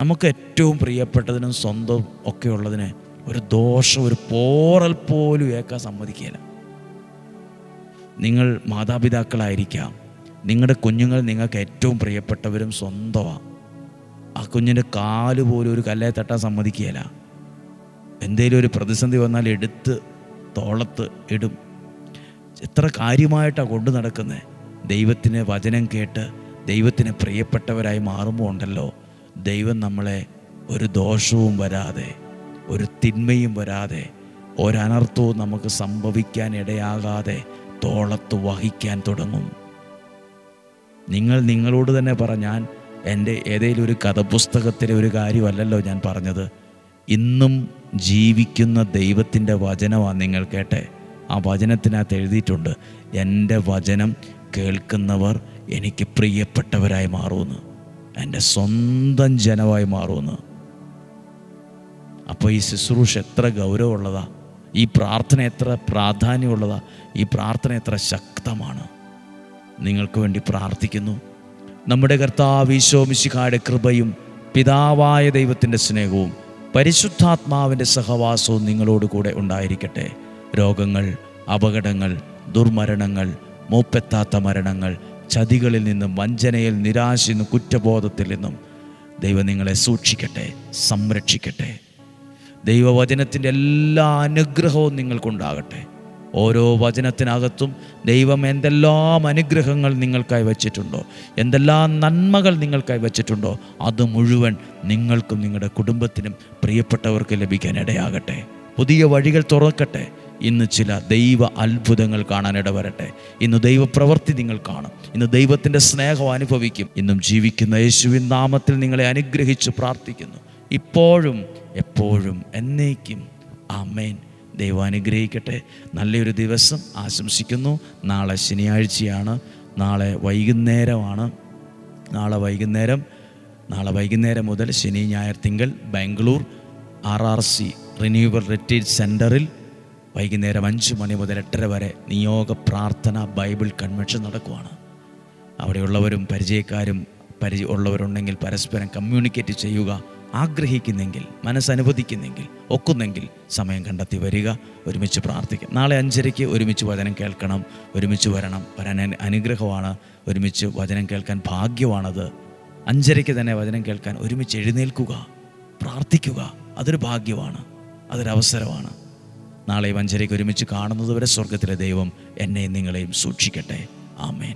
നമുക്ക് ഏറ്റവും പ്രിയപ്പെട്ടതിനും സ്വന്തം ഒക്കെ ഉള്ളതിന് ഒരു ദോഷം, ഒരു പോറൽ പോലും ഏക്കാൻ സമ്മതിക്കുകയില്ല. നിങ്ങൾ മാതാപിതാക്കളായിരിക്കാം, നിങ്ങളുടെ കുഞ്ഞുങ്ങൾ നിങ്ങൾക്ക് ഏറ്റവും പ്രിയപ്പെട്ടവരും സ്വന്തമാണ്. ആ കുഞ്ഞിൻ്റെ കാല് പോലും ഒരു കല്ലേ തട്ടാൻ സമ്മതിക്കുകയില്ല. എന്തെങ്കിലും ഒരു പ്രതിസന്ധി വന്നാൽ എടുത്ത് തോളത്ത് ഇടും. എത്ര കാര്യമായിട്ടാണ് കൊണ്ടു നടക്കുന്നത്. ദൈവത്തിന് വചനം കേട്ട് ദൈവത്തിന് പ്രിയപ്പെട്ടവരായി മാറുമ്പോൾ ഉണ്ടല്ലോ, ദൈവം നമ്മളെ ഒരു ദോഷവും വരാതെ, ഒരു തിന്മയും വരാതെ, ഒരനർത്ഥവും നമുക്ക് സംഭവിക്കാൻ ഇടയാകാതെ തോളത്ത് വഹിക്കാൻ തുടങ്ങും. നിങ്ങൾ നിങ്ങളോട് തന്നെ പറ, ഞാൻ എൻ്റെ ഏതെങ്കിലും ഒരു കഥപുസ്തകത്തിലെ ഒരു കാര്യമല്ലല്ലോ ഞാൻ പറഞ്ഞത്. ഇന്നും ജീവിക്കുന്ന ദൈവത്തിൻ്റെ വചനമാണ് നിങ്ങൾ കേട്ടെ. ആ വചനത്തിനകത്ത് എഴുതിയിട്ടുണ്ട്, എൻ്റെ വചനം കേൾക്കുന്നവർ എനിക്ക് പ്രിയപ്പെട്ടവരായി മാറുമെന്ന്, എൻ്റെ സ്വന്തം ജനമായി മാറുമെന്ന്. അപ്പോൾ ഈ ശുശ്രൂഷ എത്ര ഗൗരവമുള്ളതാ, ഈ പ്രാർത്ഥന എത്ര പ്രാധാന്യമുള്ളതാ, ഈ പ്രാർത്ഥന എത്ര ശക്തമാണ്. നിങ്ങൾക്ക് വേണ്ടി പ്രാർത്ഥിക്കുന്നു. നമ്മുടെ കർത്താവ് ഈശോ മിശിഹായുടെ കൃപയും പിതാവായ ദൈവത്തിൻ്റെ സ്നേഹവും പരിശുദ്ധാത്മാവിൻ്റെ സഹവാസവും നിങ്ങളോട് കൂടെ ഉണ്ടായിരിക്കട്ടെ. രോഗങ്ങൾ, അപകടങ്ങൾ, ദുർമരണങ്ങൾ, മൂപ്പെത്താത്ത മരണങ്ങൾ, ചതികളിൽ നിന്നും, വഞ്ചനയിൽ, നിരാശയിൽ നിന്നും, കുറ്റബോധത്തിൽ നിന്നും ദൈവം നിങ്ങളെ സൂക്ഷിക്കട്ടെ, സംരക്ഷിക്കട്ടെ. ദൈവവചനത്തിൻ്റെ എല്ലാ അനുഗ്രഹവും നിങ്ങൾക്കുണ്ടാകട്ടെ. ഓരോ വചനത്തിനകത്തും ദൈവം എന്തെല്ലാം അനുഗ്രഹങ്ങൾ നിങ്ങൾക്കായി വച്ചിട്ടുണ്ടോ, എന്തെല്ലാം നന്മകൾ നിങ്ങൾക്കായി വച്ചിട്ടുണ്ടോ, അത് മുഴുവൻ നിങ്ങൾക്കും നിങ്ങളുടെ കുടുംബത്തിനും പ്രിയപ്പെട്ടവർക്ക് ലഭിക്കാൻ ഇടയാകട്ടെ. പുതിയ വഴികൾ തുറക്കട്ടെ. ഇന്ന് ചില ദൈവ അത്ഭുതങ്ങൾ കാണാൻ ഇടവരട്ടെ. ഇന്ന് ദൈവപ്രവൃത്തി നിങ്ങൾ കാണും. ഇന്ന് ദൈവത്തിൻ്റെ സ്നേഹം അനുഭവിക്കും. ഇന്നും ജീവിക്കുന്ന യേശുവിൻ നാമത്തിൽ നിങ്ങളെ അനുഗ്രഹിച്ച് പ്രാർത്ഥിക്കുന്നു, ഇപ്പോഴും എപ്പോഴും എന്നേക്കും. ആമേൻ. ദൈവം അനുഗ്രഹിക്കട്ടെ. നല്ലൊരു ദിവസം ആശംസിക്കുന്നു. നാളെ ശനിയാഴ്ചയാണ്. നാളെ വൈകുന്നേരമാണ്. നാളെ വൈകുന്നേരം മുതൽ ശനി, ഞായർ, തിങ്കൾ ബാംഗ്ലൂർ RRC റിന്യൂവൽ റിട്രീറ്റ് സെൻറ്ററിൽ വൈകുന്നേരം 5 മണി മുതൽ 8:30 വരെ നിയോഗ പ്രാർത്ഥന ബൈബിൾ കൺവെൻഷൻ നടക്കുവാണ്. അവിടെയുള്ളവരും പരിചയക്കാരും ഉള്ളവരുണ്ടെങ്കിൽ പരസ്പരം കമ്മ്യൂണിക്കേറ്റ് ചെയ്യുക. ആഗ്രഹിക്കുന്നെങ്കിൽ, മനസ്സനുവദിക്കുന്നെങ്കിൽ, ഒക്കുന്നെങ്കിൽ സമയം കണ്ടെത്തി വരിക. ഒരുമിച്ച് പ്രാർത്ഥിക്കാം. നാളെ 5:30 ഒരുമിച്ച് വചനം കേൾക്കണം. ഒരുമിച്ച് വരാൻ അനുഗ്രഹമാണ്. ഒരുമിച്ച് വചനം കേൾക്കാൻ ഭാഗ്യമാണത്. 5:30 തന്നെ വചനം കേൾക്കാൻ ഒരുമിച്ച് എഴുന്നേൽക്കുക, പ്രാർത്ഥിക്കുക. അതൊരു ഭാഗ്യമാണ്, അതൊരവസരമാണ്. നാളെ 5:30 ഒരുമിച്ച് കാണുന്നത് വരെ സ്വർഗത്തിലെ ദൈവം എന്നെയും നിങ്ങളെയും സൂക്ഷിക്കട്ടെ. ആമേൻ.